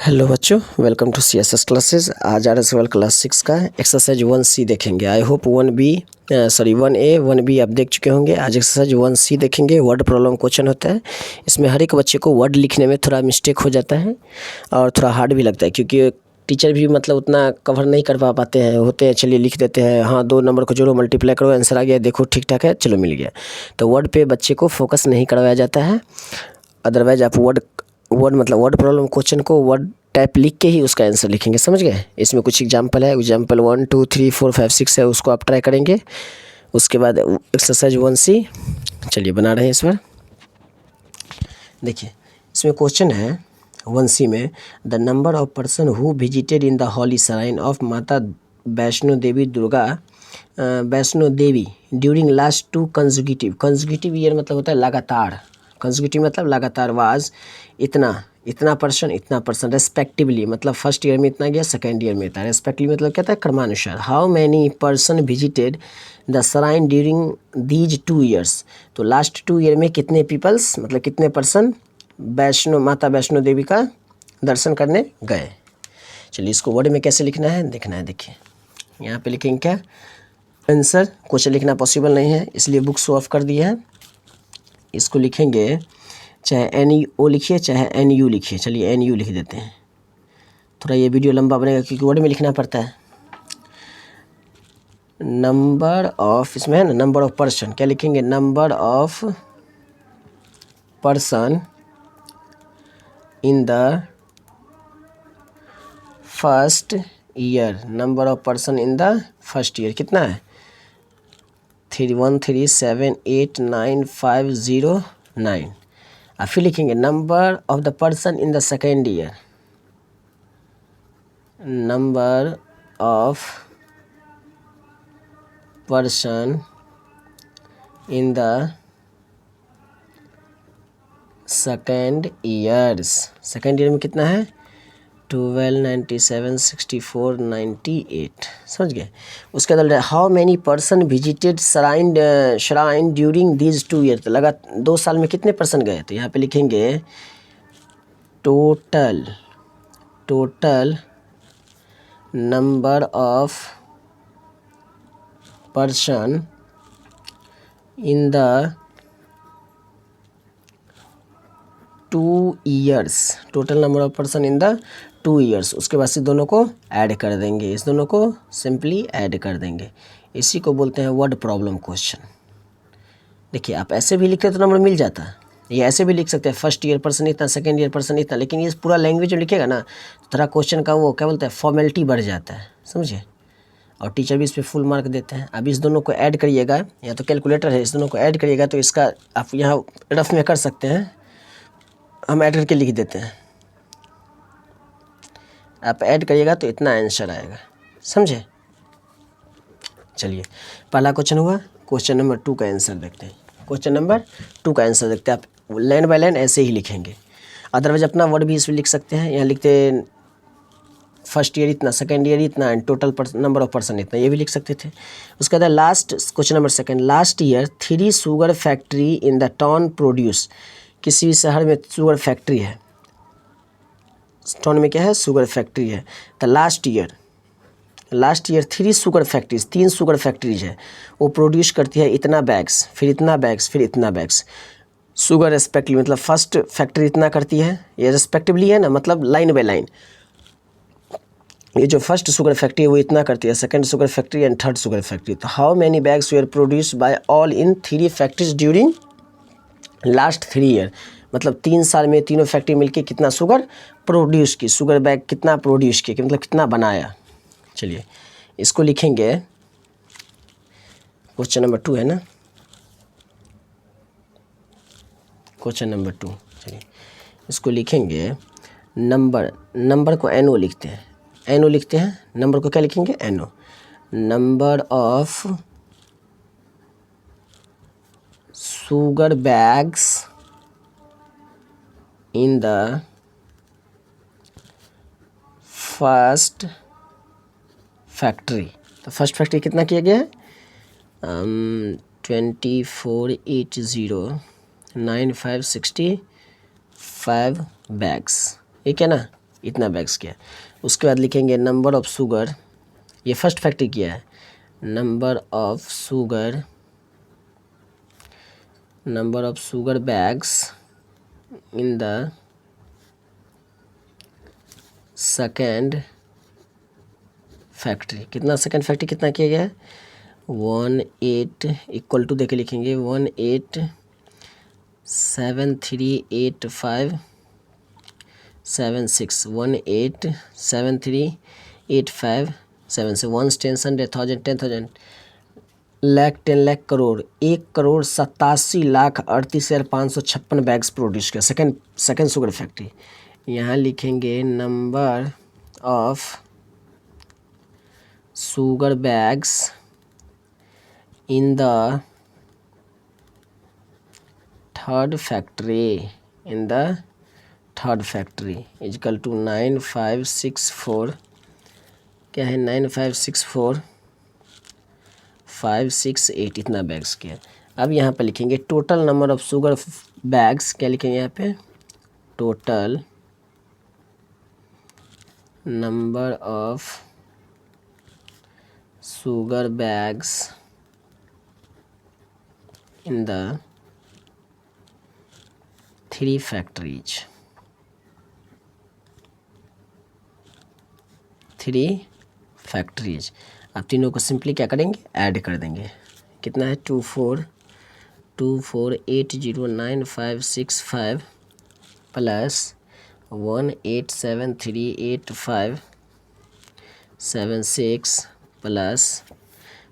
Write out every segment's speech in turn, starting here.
Hello बच्चों, welcome to CSS classes. आज RSL class 6 का एक्सरसाइज 1C देखेंगे। आई होप 1A 1B आप देख चुके होंगे। आज एक्सरसाइज 1C देखेंगे। वर्ड प्रॉब्लम क्वेश्चन होता है। इसमें हर एक बच्चे को वर्ड लिखने में थोड़ा मिस्टेक हो जाता है और थोड़ा हार्ड भी लगता है, क्योंकि टीचर भी मतलब उतना कवर नहीं कर पाते हैं। होते हैं, चलिए लिख देते हैं, हाँ 2 नंबर को जोड़ो, मल्टीप्लाई करो, आंसर आ गया, देखो ठीक ठाक है, चलो मिल गया। तो वर्ड पे बच्चे को फोकस नहीं करवाया जाता है। अदरवाइज आप वर्ड वर्ड प्रॉब्लम क्वेश्चन को वर्ड टाइप लिख के ही उसका आंसर लिखेंगे, समझ गए। इसमें कुछ एग्जांपल है, एग्जांपल 1 2 3 4 5 6 है, उसको आप ट्राई करेंगे। उसके बाद एक्सरसाइज 1C चलिए बना रहे हैं इस बार। देखिए इसमें क्वेश्चन है 1C में, the number of person who visited in the holy shrine of Mata Vaishno Devi during last 2 consecutive year, मतलब होता है लगातार। कंसेक्यूटिव मतलब लगातार। वाज इतना पर्सन रेस्पेक्टिवली, मतलब फर्स्ट ईयर में इतना गया, सेकेंड ईयर में इतना। रेस्पेक्टिवली मतलब क्या था, क्रमानुसार। How many person visited the shrine during these 2 years, तो लास्ट 2 ईयर में कितने पीपल्स, मतलब कितने पर्सन माता वैष्णो देवी का दर्शन करने गए। चलिए इसको वर्ड में कैसे लिखना है देखना है। देखिए यहाँ पे लिखेंगे क्या, आंसर। क्वेश्चन लिखना पॉसिबल नहीं है, इसलिए बुक शो ऑफ कर दिया है। इसको लिखेंगे, चाहे NO लिखिए चाहे NU लिखिए। चलिए NU लिख देते हैं। थोड़ा ये वीडियो लंबा बनेगा क्योंकि वर्ड में लिखना पड़ता है। नंबर ऑफ, इसमें है ना नंबर ऑफ पर्सन, क्या लिखेंगे, number of person in the first year. Number of person in the first year कितना है, 313789509। अब फिर लिखेंगे number of the person in the second year. Number of person in the second years. Second year में कितना है, 12 97 64 98, समझ गए। उसके बाद how many person visited shrine during these 2 year, तो लगा 2 साल में कितने पर्सन गए, तो यहाँ पे लिखेंगे total number of person in the 2 years. Total number of person in the 2 years. उसके बाद से दोनों को ऐड कर देंगे, इस दोनों को सिंपली ऐड कर देंगे। इसी को बोलते हैं वर्ड प्रॉब्लम क्वेश्चन। देखिए आप ऐसे भी लिखते तो नंबर मिल जाता, ये ऐसे भी लिख सकते हैं, फर्स्ट ईयर पर्सन इतना, सेकेंड ईयर पर्सन इतना। लेकिन ये पूरा लैंग्वेज में लिखेगा ना, थोड़ा क्वेश्चन का वो क्या बोलते हैं, फॉर्मेलिटी बढ़ जाता है, समझे। और टीचर भी इस पर फुल मार्क देते हैं। अब इस दोनों को ऐड करिएगा, या तो कैलकुलेटर है, इस दोनों को ऐड करिएगा तो इसका आप यहाँ रफ में कर सकते हैं। हम ऐड करके लिख देते हैं, आप ऐड करिएगा तो इतना आंसर आएगा, समझे। चलिए पहला क्वेश्चन हुआ। क्वेश्चन नंबर 2 का आंसर देखते हैं। क्वेश्चन नंबर 2 का आंसर देखते हैं। आप लाइन बाय लाइन ऐसे ही लिखेंगे, अदरवाइज अपना वर्ड भी इसमें लिख सकते हैं। यहाँ लिखते हैं फर्स्ट ईयर इतना, सेकेंड ईयर इतना, and total number of person इतना, ये भी लिख सकते थे। उसके बाद last question number 2, last year 3 sugar factory in the town produce. किसी भी शहर में शुगर फैक्ट्री है, टाउन में क्या है, शुगर फैक्ट्री है। तो last year 3 sugar factories, 3 sugar factories है, वो प्रोड्यूस करती है इतना बैग्स, फिर इतना बैग्स, फिर इतना बैग्स। शुगर रेस्पेक्टिवली मतलब फर्स्ट फैक्ट्री इतना करती है, ये रेस्पेक्टिवली है ना, मतलब लाइन बाय लाइन। ये जो फर्स्ट शुगर फैक्ट्री है वो इतना करती है, second sugar factory and third sugar factory. तो how many bags were produce by all in 3 factories during last 3 year, मतलब 3 साल में तीनों फैक्ट्री मिलके कितना शुगर प्रोड्यूस की, शुगर बैग कितना प्रोड्यूस की, मतलब कितना बनाया। चलिए इसको लिखेंगे, क्वेश्चन नंबर 2 है ना, क्वेश्चन नंबर 2। चलिए इसको लिखेंगे, नंबर को NO लिखते हैं, NO लिखते हैं। नंबर को क्या लिखेंगे, NO। Number of sugar bags in the first factory. तो फर्स्ट फैक्ट्री कितना किया गया है, 24809565 बैग्स, ठीक है ना। इतना बैग्स किया। उसके बाद लिखेंगे नंबर ऑफ शुगर, ये फर्स्ट फैक्ट्री किया है, number of sugar bags in the second factory. कितना सेकेंड फैक्ट्री कितना किया गया है, 18 इक्वल टू देके लिखेंगे 18738576, 18738576, ones 10 100 1000 10,000 lakh 10 lakh crore 1,87,38,556 bags produce किया सेकेंड शुगर फैक्ट्री। यहाँ लिखेंगे number of sugar bags in the third factory is equal to 9564, क्या है 9564 568, इतना बैग्स किया। अब यहाँ पर लिखेंगे total number of sugar bags, क्या लिखेंगे यहाँ पे, total number of sugar bags in the 3 factories, 3 factories. अब तीनों को सिंपली क्या करेंगे, ऐड कर देंगे। कितना है 24280965 प्लस 1873856 प्लस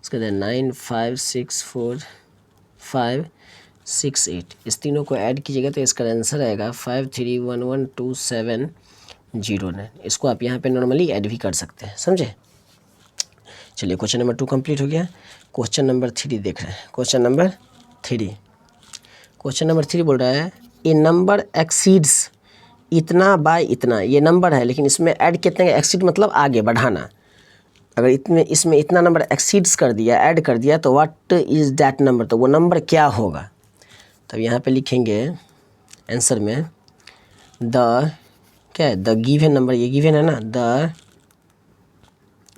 उसके बाद 9564,568, इस तीनों को ऐड कीजिएगा तो इसका आंसर आएगा 53112709। इसको आप यहाँ पे नॉर्मली ऐड भी कर सकते हैं, समझे। चलिए क्वेश्चन नंबर 2 कंप्लीट हो गया। क्वेश्चन नंबर 3 देख रहे हैं। क्वेश्चन नंबर 3 बोल रहा है ए नंबर एक्सीड्स इतना बाय इतना, ये नंबर है लेकिन इसमें ऐड कितने, एक्सीड मतलब आगे बढ़ाना। अगर इसमें इतना नंबर एक्सीड्स कर दिया, ऐड कर दिया तो व्हाट इज़ दैट नंबर, तो वो नंबर क्या होगा। तब यहाँ पे लिखेंगे आंसर में द, क्या है, द गिवन नंबर, ये गिवन है ना, the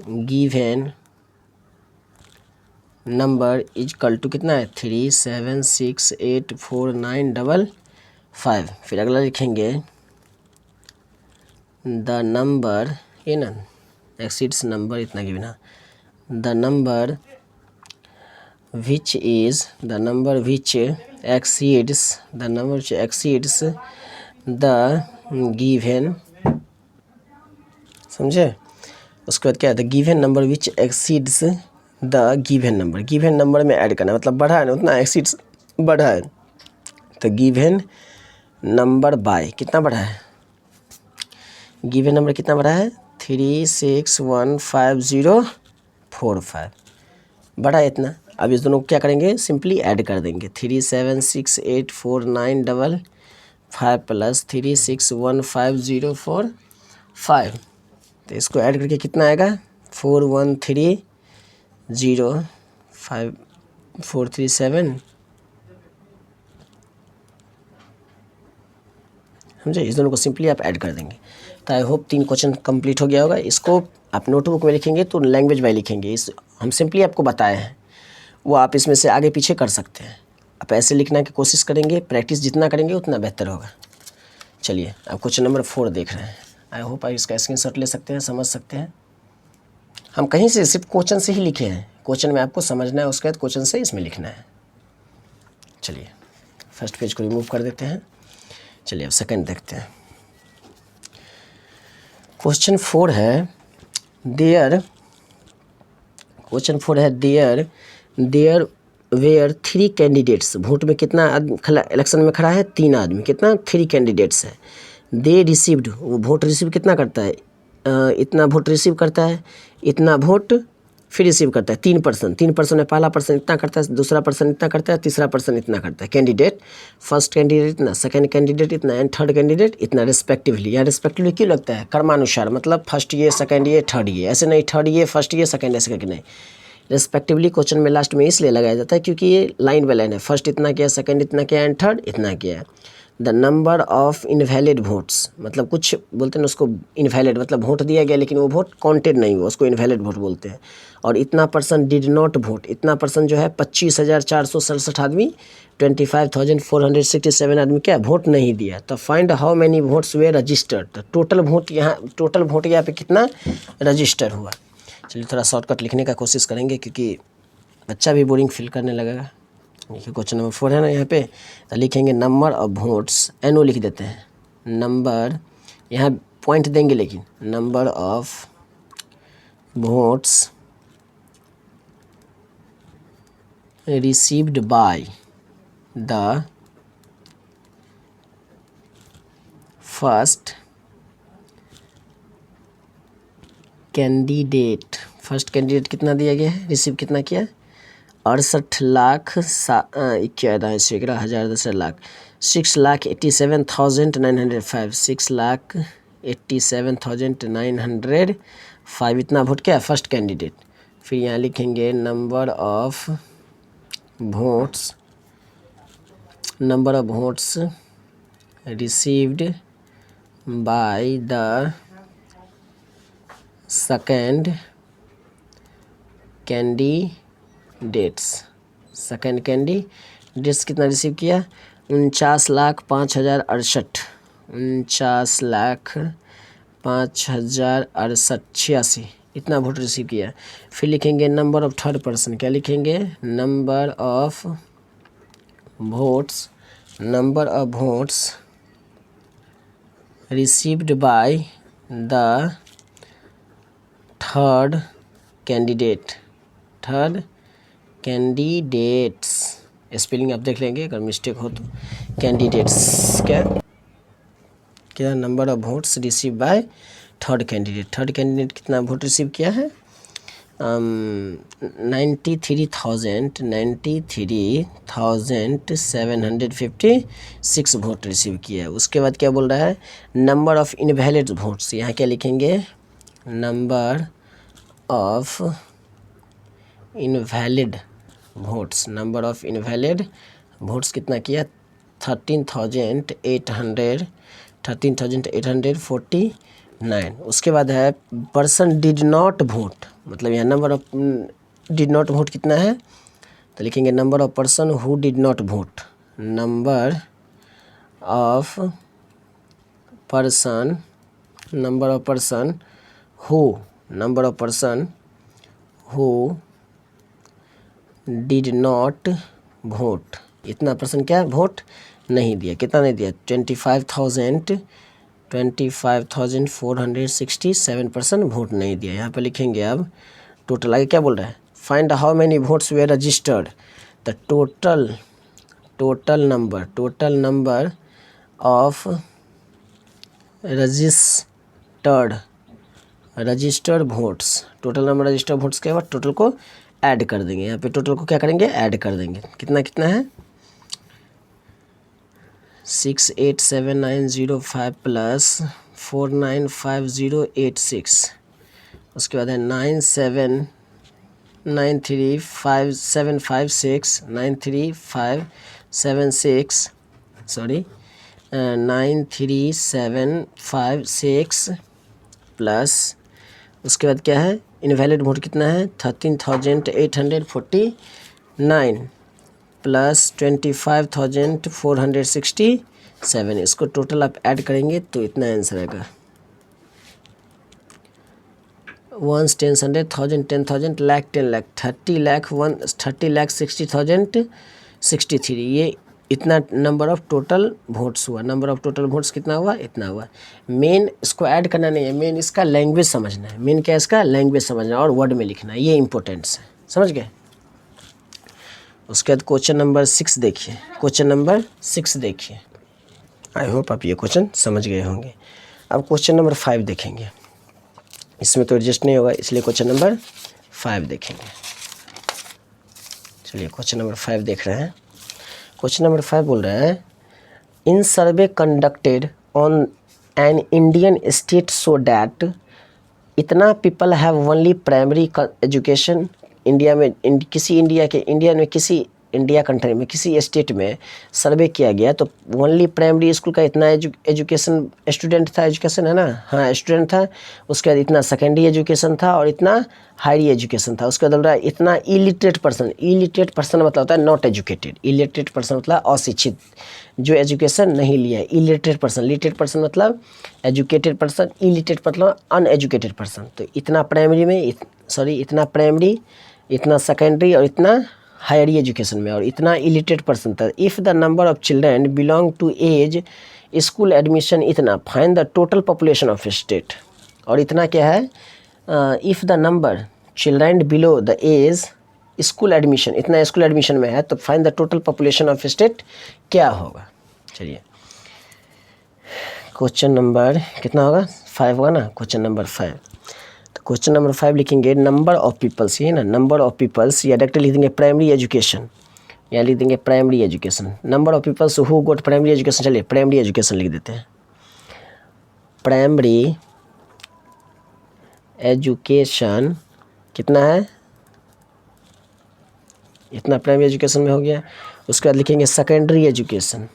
given number is equal to कितना है 37684955। फिर अगला लिखेंगे द नंबर, ये ना एक्सीड्स नंबर इतना गिवन है, the number which exceeds the given, समझे। उसके बाद क्या है, the given number which exceeds the given number में ऐड करना, मतलब बढ़ा है ना, उतना एक्सीड्स बढ़ा है तो गिवन नंबर बाय कितना बढ़ा है, गिवन नंबर कितना बढ़ा है 3615,045 बढ़ा है इतना। अब इस दोनों को क्या करेंगे, सिंपली ऐड कर देंगे 37684955 प्लस 3615,045, तो इसको ऐड करके कितना आएगा 41305437, समझे। इस दोनों को सिंपली आप ऐड कर देंगे। तो आई होप 3 क्वेश्चन कंप्लीट हो गया होगा। इसको आप नोटबुक में लिखेंगे तो लैंग्वेज में लिखेंगे, इस हम सिंपली आपको बताए हैं, वो आप इसमें से आगे पीछे कर सकते हैं। आप ऐसे लिखने की कोशिश करेंगे, प्रैक्टिस जितना करेंगे उतना बेहतर होगा। चलिए अब क्वेश्चन नंबर 4 देख रहे हैं। आई होप आप इसका स्क्रीनशॉट ले सकते हैं, समझ सकते हैं। हम कहीं से सिर्फ क्वेश्चन से ही लिखे हैं, क्वेश्चन में आपको समझना है, उसके बाद क्वेश्चन से इसमें लिखना है। चलिए फर्स्ट पेज को रिमूव कर देते हैं। चलिए अब सेकंड देखते हैं। क्वेश्चन 4 है देयर वेयर 3 कैंडिडेट्स। वोट में कितना आदमी इलेक्शन में खड़ा है, 3 आदमी, कितना 3 कैंडिडेट्स है। दे रिसीव्ड, वो वोट रिसीव कितना करता है, इतना वोट रिसीव करता है, इतना वोट फिर रिसीव करता है। 3 पर्सन में पहला पर्सन इतना करता है, दूसरा पर्सन इतना करता है, तीसरा पर्सन इतना करता है। कैंडिडेट, फर्स्ट कैंडिडेट इतना, सेकंड कैंडिडेट इतना एंड थर्ड कैंडिडेट इतना रिस्पेक्टिवली। या रिस्पेक्टिवली क्यों लगता है, कर्मानुसार, मतलब फर्स्ट ये, सेकंड ये, थर्ड ये, ऐसे नहीं थर्ड ये फर्स्ट ये सेकंड ऐसे करके नहीं। रिस्पेक्टिवली क्वेश्चन में लास्ट में इसलिए लगाया जाता है क्योंकि ये लाइन बाय लाइन है, फर्स्ट इतना किया, सेकंड इतना किया एंड थर्ड इतना किया। The number of invalid votes, मतलब कुछ बोलते हैं ना उसको इनवैलिड, मतलब वोट दिया गया लेकिन वो वोट काउंटेड नहीं हुआ, उसको इनवैलिड वोट बोलते हैं। और इतना परसेंट डिड नॉट वोट, इतना परसेंट जो है 25,467 आदमी, 25,467 आदमी क्या वोट नहीं दिया। तो find how many votes way registered, तो टोटल वोट यहाँ पे कितना रजिस्टर हुआ। चलिए थोड़ा शॉर्टकट लिखने का कोशिश करेंगे क्योंकि बच्चा भी बोरिंग फील करने लगेगा। देखिए क्वेश्चन नंबर 4 है ना यहाँ पे, तो लिखेंगे नंबर ऑफ वोट्स, NO लिख देते हैं, नंबर, यहाँ पॉइंट देंगे लेकिन number of votes received by the first candidate. First candidate कितना दिया गया है, रिसीव कितना किया, 68,000 6,87,905 6,87,905 इतना वोट क्या फर्स्ट कैंडिडेट। फिर यहाँ लिखेंगे number of votes received by the second candidates कितना रिसीव किया, 49,05,068 49,05,068 86 इतना वोट रिसीव किया। फिर लिखेंगे नंबर ऑफ थर्ड पर्सन, क्या लिखेंगे, number of votes received by the third candidates, spelling आप देख लेंगे अगर मिस्टेक हो तो। कैंडिडेट्स क्या number of votes receive by third candidate कितना वोट रिसीव किया है, 93,756 वोट रिसीव किया है। उसके बाद क्या बोल रहा है, नंबर ऑफ इनवैलिड वोट्स, यहाँ क्या लिखेंगे, नंबर ऑफ इनवैलिड वोट्स कितना किया, 13,849। उसके बाद है पर्सन डिड नॉट वोट, मतलब यहाँ number of did not vote कितना है, तो लिखेंगे number of person who did not vote, number of person who did not vote, इतना पर्सन क्या वोट नहीं दिया, कितना नहीं दिया, 25,467 वोट नहीं दिया। यहाँ पे लिखेंगे अब टोटल, आगे क्या बोल रहा है, find how many votes were registered, the total number of registered votes, total number registered votes के बाद टोटल को ऐड कर देंगे। यहाँ पे टोटल को क्या करेंगे, ऐड कर देंगे, कितना है, 687905 प्लस 495086, उसके बाद है 93756 प्लस उसके बाद क्या है, इनवैलिड वोट कितना है, 13,849 प्लस 25,467, इसको टोटल आप ऐड करेंगे तो इतना आंसर आएगा, 1 10 100 1000 10,000 लाख 10 लाख 30,60,063। ये इतना नंबर ऑफ टोटल वोट्स हुआ। नंबर ऑफ टोटल वोट्स कितना हुआ, इतना हुआ। मेन इसको ऐड करना नहीं है, मेन इसका लैंग्वेज समझना है। मेन क्या है इसका, लैंग्वेज समझना है और वर्ड में लिखना है, ये इंपॉर्टेंट्स है, समझ गए। उसके बाद क्वेश्चन नंबर 6 देखिए, क्वेश्चन नंबर 6 देखिए, आई होप आप ये क्वेश्चन समझ गए होंगे। अब क्वेश्चन नंबर 5 देखेंगे, इसमें तो एडजस्ट नहीं होगा इसलिए क्वेश्चन नंबर 5 देखेंगे। चलिए क्वेश्चन नंबर 5 देख रहे हैं। क्वेश्चन नंबर 5 बोल रहा है, in survey conducted on an Indian state so that इतना people have only primary education. India में किसी इंडिया कंट्री में किसी स्टेट में सर्वे किया गया तो ओनली प्राइमरी स्कूल का इतना एजुकेशन स्टूडेंट था, एजुकेशन है ना, हाँ स्टूडेंट था, उसके बाद इतना सेकेंडरी एजुकेशन था और इतना हायर एजुकेशन था, उसके बाद बोल रहा है इतना इलिटरेट पर्सन मतलब होता है नॉट एजुकेटेड, इलिटरेट पर्सन मतलब अशिक्षित, जो एजुकेशन नहीं लिया है, इलिटरेट पर्सन, लिटरेट पर्सन मतलब एजुकेटेड पर्सन, इलिटरेट मतलब अनएजुकेटेड पर्सन। तो इतना प्राइमरी में इतना प्राइमरी, इतना सेकेंडरी और इतना हायर एजुकेशन में और इतना इलिटरेट पर्सन था। If the number of children belong to age school admission इतना, find the total population of state. और इतना क्या है, if the number children below the age school admission, इतना स्कूल एडमिशन में है तो find the total population of state क्या होगा। चलिए क्वेश्चन नंबर कितना होगा, 5 होगा ना, क्वेश्चन नंबर 5। तो क्वेश्चन नंबर 5 लिखेंगे नंबर ऑफ पीपल्स, ये ना नंबर ऑफ पीपल्स, या डायरेक्ट लिख देंगे प्राइमरी एजुकेशन, या लिख देंगे primary education, number of peoples who got primary education. चलिए प्राइमरी एजुकेशन लिख देते हैं, प्राइमरी एजुकेशन कितना है, इतना प्राइमरी एजुकेशन में हो गया। उसके बाद लिखेंगे सेकेंडरी एजुकेशन,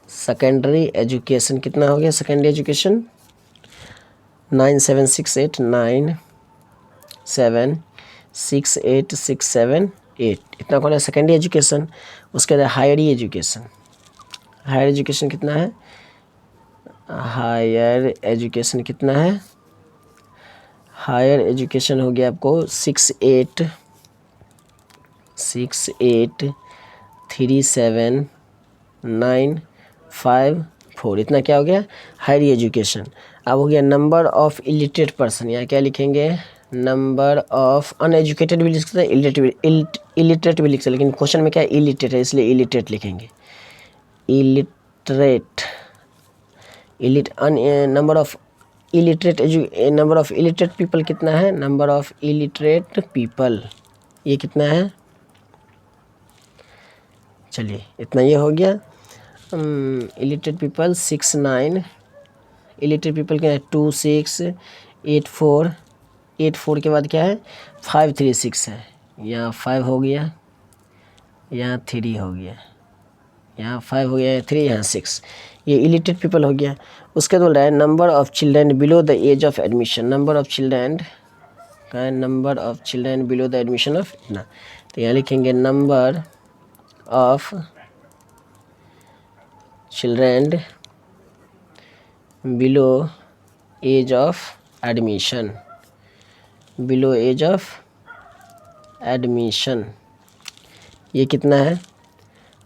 सेकेंडरी एजुकेशन कितना हो गया, सेकेंडरी एजुकेशन 97686768678, इतना कौन है सेकेंडरी एजुकेशन। उसके बाद हायर एजुकेशन, हायर एजुकेशन कितना है, हायर एजुकेशन कितना है, हायर एजुकेशन हो गया आपको 6837954, इतना क्या हो गया हायर एजुकेशन। अब हो गया नंबर ऑफ इलिटरेट पर्सन, यहाँ क्या लिखेंगे, नंबर ऑफ अनएजुकेटेड भी लिख सकते हैं, इलिटरेट भी लिख सकते हैं, लेकिन क्वेश्चन में क्या है इलिटरेट है इसलिए इलिटरेट लिखेंगे, illiterate, number of illiterate number of illiterate people कितना है, नंबर ऑफ इलिटरेट पीपल ये कितना है। चलिए इतना ये हो गया, इलिटरेट पीपल 69, इलिटरेट पीपल क्या है 2684 के बाद क्या है 536 है, यहाँ 5 हो गया, यहाँ 3 हो गया, यहाँ 5 हो गया, 3 यहाँ 6, ये इलिटरेट पीपल हो गया। उसके बाद बोल रहा है number of children below the age of admission, number of children का है, number of children below the admission of इतना, तो यहाँ लिखेंगे number of children below age of admission, below age of admission ये कितना है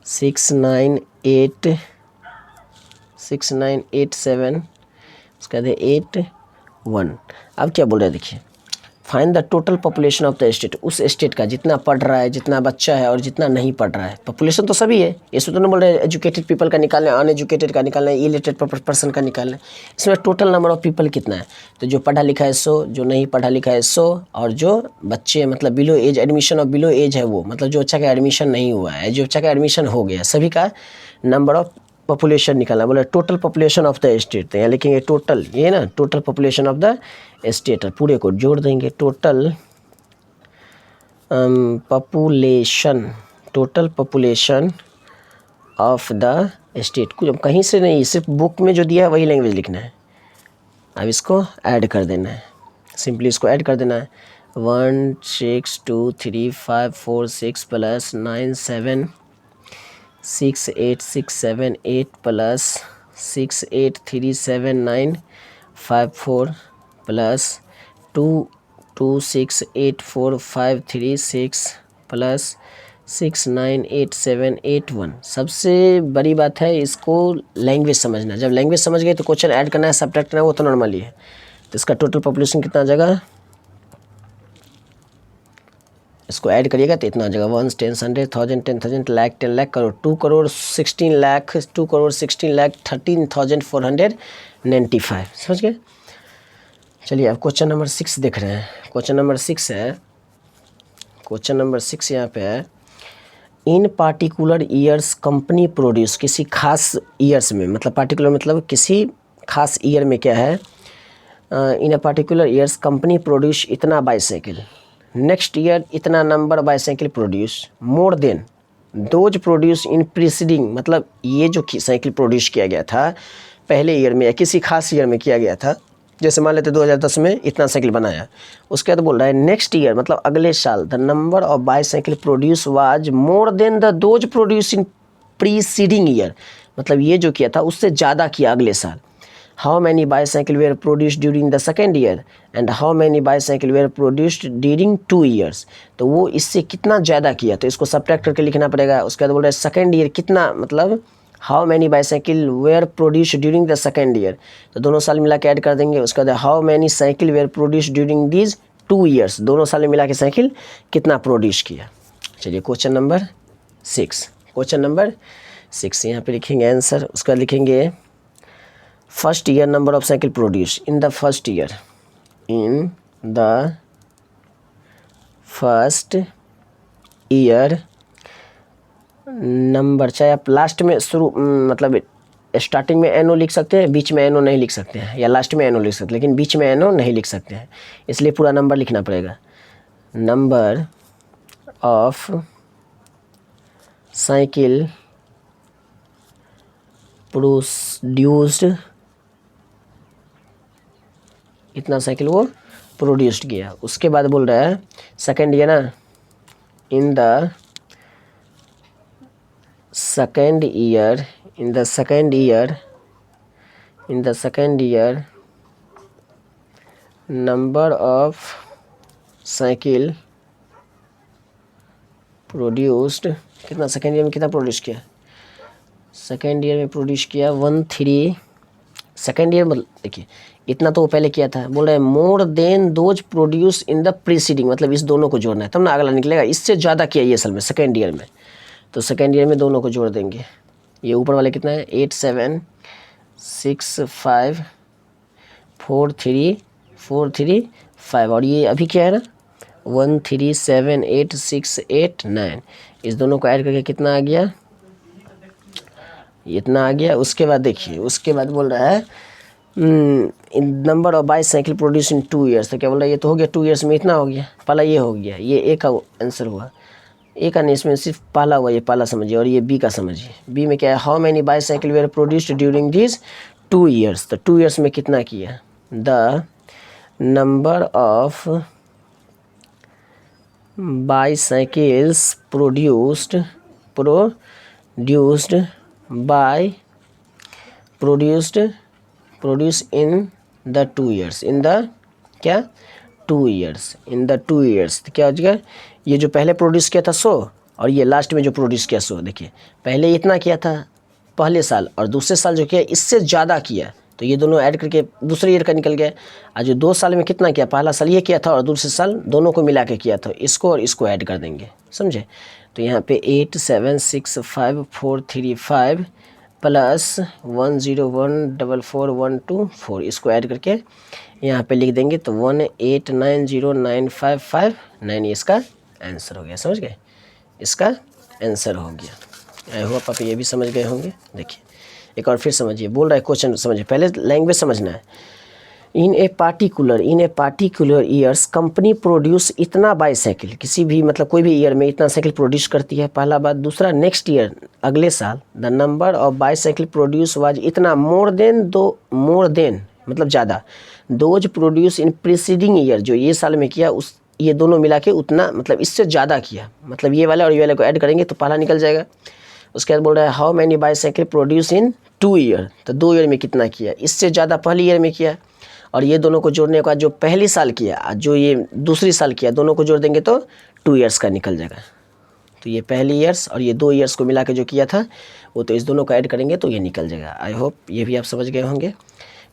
6987, उसका दे 81। अब क्या बोल रहे हैं देखिए, find the total population of the state, उस स्टेट का जितना पढ़ रहा है, जितना बच्चा है और जितना नहीं पढ़ रहा है, पॉपुलेशन तो सभी है, इसमें तो नहीं बोल रहे एजुकेटेड पीपल का निकालना है, अनएजुकेटेड का निकालना है, इलिटरेट पर्सन का निकालना है, इसमें टोटल नंबर ऑफ पीपल कितना है, तो जो पढ़ा लिखा है 100, जो नहीं पढ़ा लिखा है 100, और जो बच्चे मतलब बिलो एज एडमिशन और बिलो एज है वो मतलब जो बच्चा का एडमिशन नहीं हुआ है, जो बच्चा का एडमिशन हो गया, सभी का नंबर ऑफ पॉपुलेशन निकालना, बोला total population of the state, तो यहाँ लिखेंगे टोटल, ये ना total population of the state, पूरे को जोड़ देंगे, total population, total population of the state, कुछ कहीं से नहीं, सिर्फ बुक में जो दिया है वही लैंग्वेज लिखना है। अब इसको ऐड कर देना है, सिंपली इसको ऐड कर देना है, 1623546 प्लस 9768678 प्लस 6837954 प्लस 2268456 प्लस 698781। सबसे बड़ी बात है इसको लैंग्वेज समझना, जब लैंग्वेज समझ गए तो क्वेश्चन ऐड करना है, सब्ट्रैक्ट करना है, वो तो नॉर्मली है। तो इसका टोटल पॉपुलेशन कितना आ जाएगा, इसको ऐड करिएगा तो इतना आ जाएगा 1 10 100 1000 10,000 लाख 10 लाख करोड़ 2 करोड़ 16 लाख 2 करोड़ 16 लाख 13,495। समझ गए। चलिए अब क्वेश्चन नंबर 6 देख रहे हैं। क्वेश्चन नंबर 6 है, क्वेश्चन नंबर 6 यहाँ पे है, इन पार्टिकुलर ईयर्स कंपनी प्रोड्यूस, किसी खास ईयर्स में, मतलब पार्टिकुलर मतलब किसी खास ईयर में क्या है, in a particular years company produce इतना बाईसाइकिल, नेक्स्ट ईयर इतना number bicycle produce more than those produce in preceding, मतलब ये जो साइकिल प्रोड्यूस किया गया था पहले ईयर में या किसी खास ईयर में किया गया था, जैसे मान लेते 2010 में इतना साइकिल बनाया, उसके बाद बोल रहा है नेक्स्ट ईयर मतलब अगले साल the number of bicycle produce was more than the those produce in preceding year, मतलब ये जो किया था उससे ज़्यादा किया अगले साल। How many bicycle were produced during the second year and how many bicycle were produced during 2 years, तो वो इससे कितना ज़्यादा किया तो इसको सब्ट्रैक्ट करके लिखना पड़ेगा। उसके बाद बोल रहा है सेकेंड ईयर कितना, मतलब how many bicycle were produced during the second year, तो दोनों साल मिला के ऐड कर देंगे। उसके बाद how many cycle were produced during these 2 years, दोनों साल में मिला के साइकिल कितना प्रोड्यूस किया। चलिए क्वेश्चन नंबर 6, क्वेश्चन नंबर 6 यहाँ पे लिखेंगे आंसर। उसका लिखेंगे first year number of cycle produce in the first year, in the first year number, चाहे आप लास्ट में शुरू मतलब स्टार्टिंग में एनो लिख सकते हैं, बीच में एनो नहीं लिख सकते हैं, या लास्ट में एनो लिख सकते हैं, लेकिन बीच में एनो नहीं लिख सकते हैं, इसलिए पूरा नंबर लिखना पड़ेगा। नंबर ऑफ साइकिल प्रोड्यूस्ड, इतना साइकिल वो प्रोड्यूस्ड किया। उसके बाद बोल रहा है सेकेंड ईयर ना, in the second year, in the second year, in the second year number of cycle produced, कितना सेकेंड ईयर में कितना प्रोड्यूस किया, सेकेंड ईयर में प्रोड्यूस किया 13, सेकेंड ईयर मतलब देखिए इतना तो वो पहले किया था, बोल रहे हैं मोर than those produce in the preceding, मतलब इस दोनों को जोड़ना है तब ना अगला निकलेगा, इससे ज़्यादा किया ये असल में सेकेंड ईयर में, तो सेकेंड ईयर में दोनों को जोड़ देंगे। ये ऊपर वाले कितना है 8 7 6 5 4 3 4 3 5, और ये अभी क्या है ना 1 3 7 8 6 8 9, इस दोनों को ऐड करके कितना आ गया, इतना आ गया। उसके बाद देखिए उसके बाद बोल रहा है number of bicycle produce in 2 years, तो क्या बोल रहा है ये तो हो गया 2 ईयर्स में इतना हो गया, पहला ये हो गया, ये ए का आंसर हुआ, ए का नहीं इसमें सिर्फ पहला हुआ, ये पहला समझिए, और ये बी का समझिए। बी में क्या है how many bicycle were produced during this 2 years, तो 2 ईयर्स में कितना किया, the number of bicycles produced by produce in the 2 years, in the क्या 2 ईयर्स, इन द 2 ईयर्स, तो क्या हो जाएगा ये जो पहले प्रोड्यूस किया था 100 और ये लास्ट में जो प्रोड्यूस किया 100, देखिए पहले इतना किया था पहले साल और दूसरे साल जो किया इससे ज़्यादा किया, तो ये दोनों ऐड करके दूसरे ईयर का निकल गया। आज जो 2 साल में कितना किया, पहला साल ये किया था और दूसरे साल दोनों को मिला के किया था, इसको और इसको ऐड कर देंगे, समझे। तो यहाँ पे 8 7 6 5 4 3 5 प्लस 1 0 1 4 4 1 2 4, इसको ऐड करके यहाँ पे लिख देंगे, तो 1 8 9 0 9 5 5 9, इसका आंसर हो गया, समझ गए, इसका आंसर हो गया। आई होप आप ये भी समझ गए होंगे। देखिए एक और फिर समझिए, बोल रहा है क्वेश्चन समझिए, पहले लैंग्वेज समझना है। In a particular years company produce इतना बाईसाइकिल, किसी भी मतलब कोई भी ईयर में इतना साइकिल प्रोड्यूस करती है, पहला बात। दूसरा नेक्स्ट ईयर अगले साल the number of bicycle produce was इतना मोर देन मतलब ज़्यादा, those produce in preceding year, जो ये साल में किया उस ये दोनों मिला के उतना मतलब इससे ज़्यादा किया, मतलब ये वाला और ये वाले को ऐड करेंगे तो पहला निकल जाएगा। उसके बाद बोल रहा है how many bicycle produce in 2 year, तो 2 ईयर में कितना किया, इससे ज़्यादा पहली ईयर में किया, और ये दोनों को जोड़ने के बाद जो पहली साल किया जो ये दूसरी साल किया दोनों को जोड़ देंगे तो 2 ईयर्स का निकल जाएगा। तो ये पहली ईयर्स और ये 2 ईयर्स को मिला के जो किया था वो तो इस दोनों को ऐड करेंगे तो ये निकल जाएगा। आई होप ये भी आप समझ गए होंगे।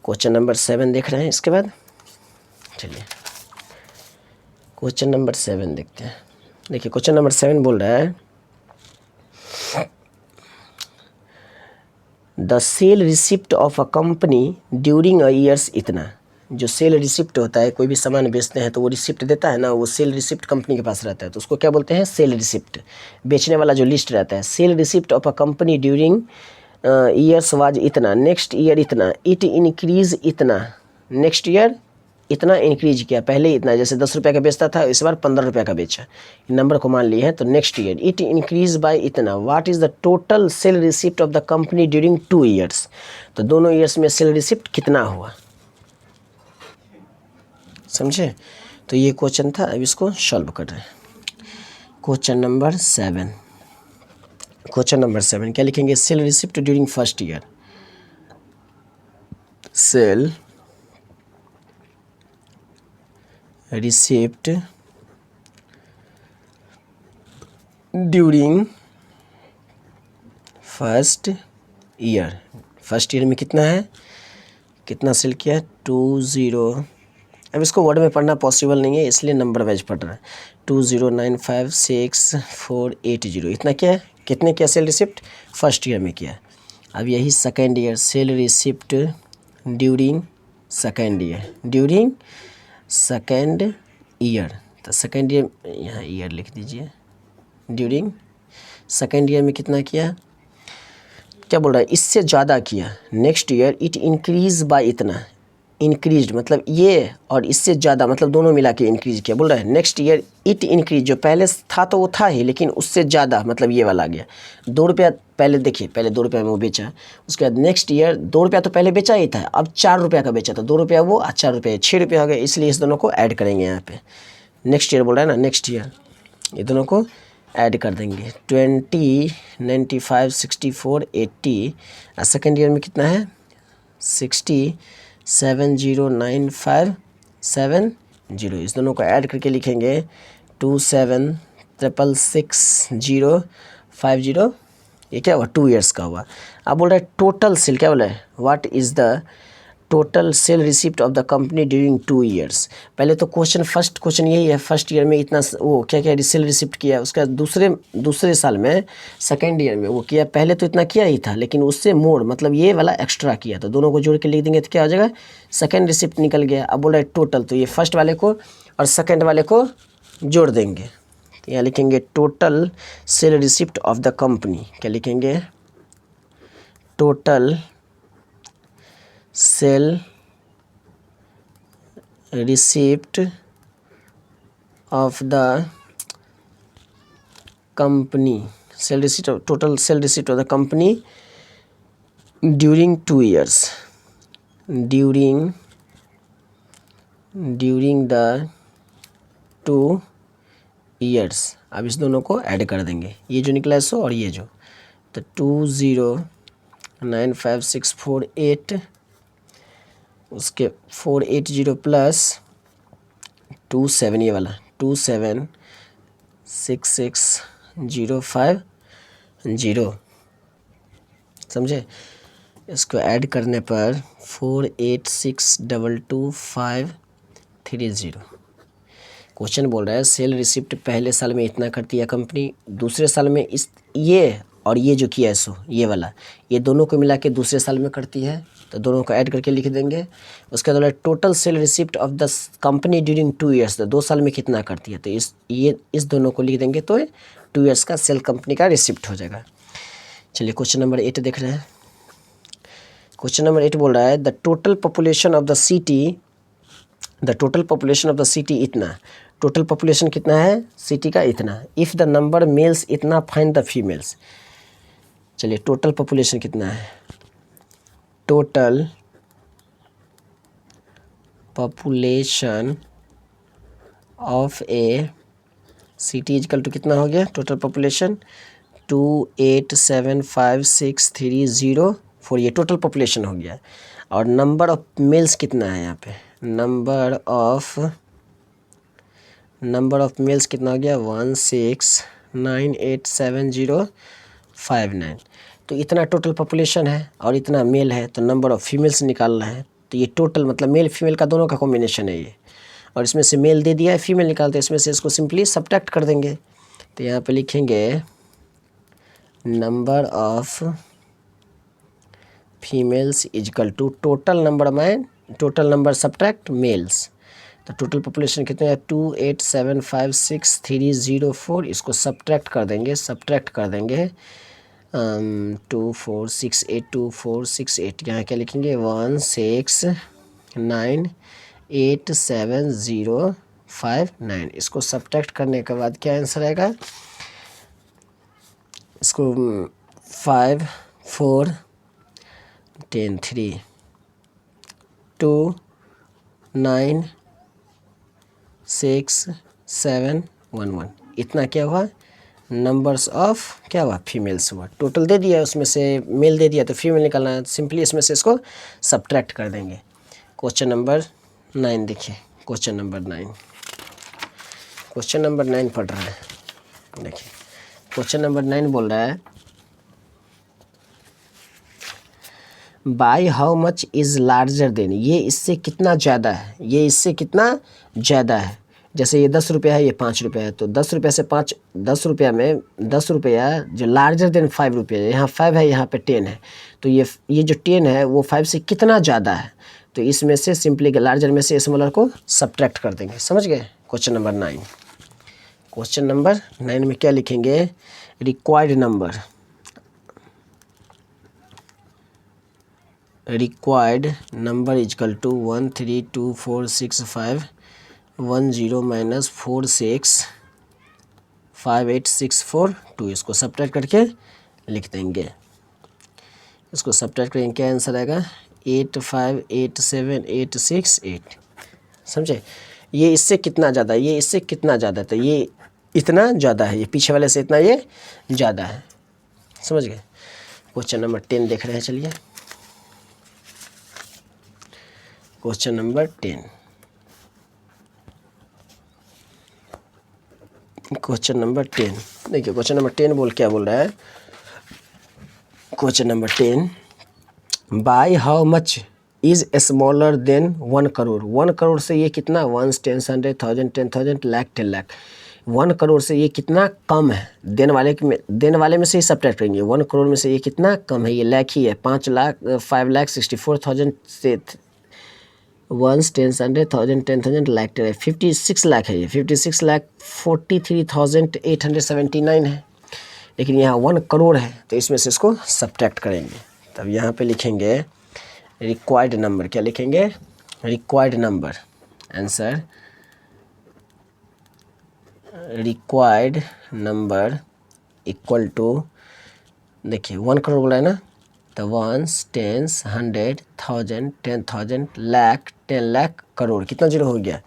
क्वेश्चन नंबर 7 देख रहे हैं। इसके बाद चलिए क्वेश्चन नंबर 7 देखते हैं। देखिए क्वेश्चन नंबर 7 बोल रहा है the sale receipt of a company during a years इतना। जो सेल रिसिप्ट होता है, कोई भी सामान बेचते हैं तो वो रिसिप्ट देता है ना, वो सेल रिसिप्ट कंपनी के पास रहता है तो उसको क्या बोलते हैं, सेल रिसिप्ट। बेचने वाला जो लिस्ट रहता है, sale receipt of a company during years was इतना, नेक्स्ट ईयर इतना, इट इंक्रीज इतना, नेक्स्ट ईयर इतना इंक्रीज किया, पहले इतना, जैसे 10 रुपये का बेचता था इस बार 15 रुपये का बेचा, इन नंबर को मान लिए हैं। तो next year it increase by इतना, what is the total sale receipt of the company during 2 years. तो दोनों ईयर्स में सेल रिसिप्ट कितना हुआ, समझे। तो ये क्वेश्चन था, अब इसको सॉल्व कर रहे हैं। क्वेश्चन नंबर 7, क्वेश्चन नंबर 7 क्या लिखेंगे, sale receipt during first year, sale receipt during first year. First year में कितना है, कितना सेल किया है, 20। अब इसको वर्ड में पढ़ना पॉसिबल नहीं है इसलिए नंबर वाइज पढ़ रहा है। 20956480, इतना क्या है, कितने क्या सेल रिसिप्ट फर्स्ट ईयर में किया है। अब यही second year, sale receipt during second year, during second year. तो सेकेंड ईयर यहाँ ईयर लिख दीजिए, ड्यूरिंग सेकेंड ईयर में कितना किया, क्या बोल रहा है, इससे ज़्यादा किया। Next year it increase by इतना, इंक्रीज मतलब ये और इससे ज़्यादा मतलब दोनों मिला के इंक्रीज किया, बोल रहा है। नेक्स्ट ईयर इट इंक्रीज, जो पहले था तो वो था ही लेकिन उससे ज़्यादा मतलब ये वाला आ गया। 2 रुपया पहले देखिए, पहले 2 रुपये में वो बेचा, उसके बाद नेक्स्ट ईयर 2 रुपया तो पहले बेचा ही था, अब 4 रुपया का बेचा, तो 2 रुपया वो और 4 रुपये 6 रुपये हो गए, इसलिए इस दोनों को ऐड करेंगे यहाँ पे। नेक्स्ट ईयर बोल रहा है ना, नेक्स्ट ईयर ये दोनों को ऐड कर देंगे। 20 95 64 80, और सेकेंड ईयर में कितना है 60 70957 इस दोनों को ऐड करके लिखेंगे 27666050। ये क्या हुआ, 2 ईयर्स का हुआ। अब बोल रहा है टोटल सेल, क्या बोला है, what is the total sale receipt of the company during 2 years. पहले तो क्वेश्चन, फर्स्ट क्वेश्चन यही है, फर्स्ट ईयर में इतना वो क्या क्या सेल रिसिप्ट किया, उसका दूसरे साल में सेकेंड ईयर में वो किया, पहले तो इतना किया ही था लेकिन उससे मोर मतलब ये वाला एक्स्ट्रा किया, तो दोनों को जोड़ के लिख देंगे तो क्या हो जाएगा, सेकेंड रिसिप्ट निकल गया। अब बोल रहा है टोटल, तो ये फर्स्ट वाले को और सेकेंड वाले को जोड़ देंगे, तो यहाँ लिखेंगे total sale receipt of the company, क्या लिखेंगे, total sale receipt of the company, sale receipt, total sale receipt of the company during 2 years, during the 2 years. अब इस दोनों को ऐड कर देंगे, ये जो निकला है 100 और ये जो, तो 2095648 उसके 480 प्लस 27, ये वाला 2766050, समझे। इसको ऐड करने पर 48622530। क्वेश्चन बोल रहा है सेल रिसिप्ट पहले साल में इतना करती है कंपनी, दूसरे साल में इस ये और ये जो किया है 100 ये वाला, ये दोनों को मिला के दूसरे साल में करती है, तो दोनों को ऐड करके लिख देंगे। उसके बाद total sale receipt of the company during 2 years, तो 2 साल में कितना करती है, तो इस दोनों को लिख देंगे, तो 2 ईयर्स का सेल कंपनी का रिसिप्ट हो जाएगा। चलिए क्वेश्चन नंबर 8 देख रहे हैं। क्वेश्चन नंबर 8 बोल रहा है the total population of the city, the total population of the city इतना, टोटल पॉपुलेशन कितना है सिटी का इतना, इफ़ द नंबर मेल्स इतना फाइंड द फीमेल्स। चलिए टोटल पॉपुलेशन कितना है, total population of a city is equal to कितना हो गया, टोटल पॉपुलेशन 2875630 ये टोटल पॉपुलेशन हो गया। और नंबर ऑफ मेल्स कितना है यहाँ पे, नंबर ऑफ मेल्स कितना हो गया 16987059। तो इतना टोटल पॉपुलेशन है और इतना मेल है, तो नंबर ऑफ फीमेल्स निकालना है, तो ये टोटल मतलब मेल फीमेल का दोनों का कॉम्बिनेशन है ये, और इसमें से मेल दे दिया है, फीमेल निकालते हैं, इसमें से इसको सिंपली सब्ट्रैक्ट कर देंगे। तो यहाँ पे लिखेंगे number of females is equal to total number subtract males. तो टोटल पॉपुलेशन कितने है 2875630 इसको सब्ट्रैक्ट कर देंगे 2468246 यहाँ क्या लिखेंगे 1698 87,059। इसको सब्ट्रैक्ट करने के बाद क्या आंसर आएगा, इसको 5 4 10 3 2 9 6 7 1 1। इतना क्या हुआ, नंबर्स ऑफ क्या हुआ, फीमेल्स हुआ। टोटल दे दिया, उसमें से मेल दे दिया तो फीमेल निकालना है। सिंपली इसमें से इसको सब्ट्रैक्ट कर देंगे। क्वेश्चन नंबर 9 देखिए, क्वेश्चन नंबर 9, क्वेश्चन नंबर 9 पढ़ रहा है। देखिए क्वेश्चन नंबर 9 बोल रहा है, by how much is larger than, ये इससे कितना ज़्यादा है, ये इससे कितना ज़्यादा है। जैसे ये 10 रुपया है, ये 5 रुपया है, तो 10 रुपया से 5, 10 रुपया में 10 रुपया जो लार्जर देन 5 रुपया, यहाँ 5 है, यहाँ पे 10 है, तो ये जो 10 है वो 5 से कितना ज़्यादा है। तो इसमें से सिंपली लार्जर में से स्मॉलर को सब्ट्रैक्ट कर देंगे। समझ गए। क्वेश्चन नंबर 9, क्वेश्चन नंबर 9 में क्या लिखेंगे, required number, required number is equal to 1 3 2 4 6 5 1 0 minus 4 6 5 8 6 4 2। इसको सब्ट्रैक्ट करके लिख देंगे। इसको सब्ट्रैक्ट करेंगे, क्या आंसर आएगा, 8 5 8 7 8 6 8। समझे। ये इससे कितना ज़्यादा, ये इससे कितना ज़्यादा, तो ये इतना ज़्यादा है, ये पीछे वाले से इतना ये ज़्यादा है। समझ गए। क्वेश्चन नंबर 10 देख रहे हैं, चलिए क्वेश्चन नंबर 10, क्वेश्चन नंबर 10 देखिए। क्वेश्चन नंबर 10 क्या बोल रहा है, question number 10, by how much is smaller than 1 crore. 1 crore से ये कितना, 1 10 100 1000 10,000 लाख 10 लाख। 1 करोड़ से ये कितना कम है, देने वाले में से ही सब्ट्रैक्ट करेंगे। 1 करोड़ में से ये कितना कम है, ये लाख ही है, 5 लाख 5,64,000 से 1 10 100 1000 10,000 लाख 10, 56 लाख है ये, 56,43,879 है। लेकिन यहाँ 1 करोड़ है, तो इसमें से इसको सब्ट्रैक्ट करेंगे। तब यहाँ पे लिखेंगे रिक्वायर्ड नंबर, क्या लिखेंगे, required number, answer required number equal to, देखिए 1 करोड़ बोला है ना, तो 1 10 100 1000 10,000 लाख 10 लाख करोड़, कितना जीरो हो गया,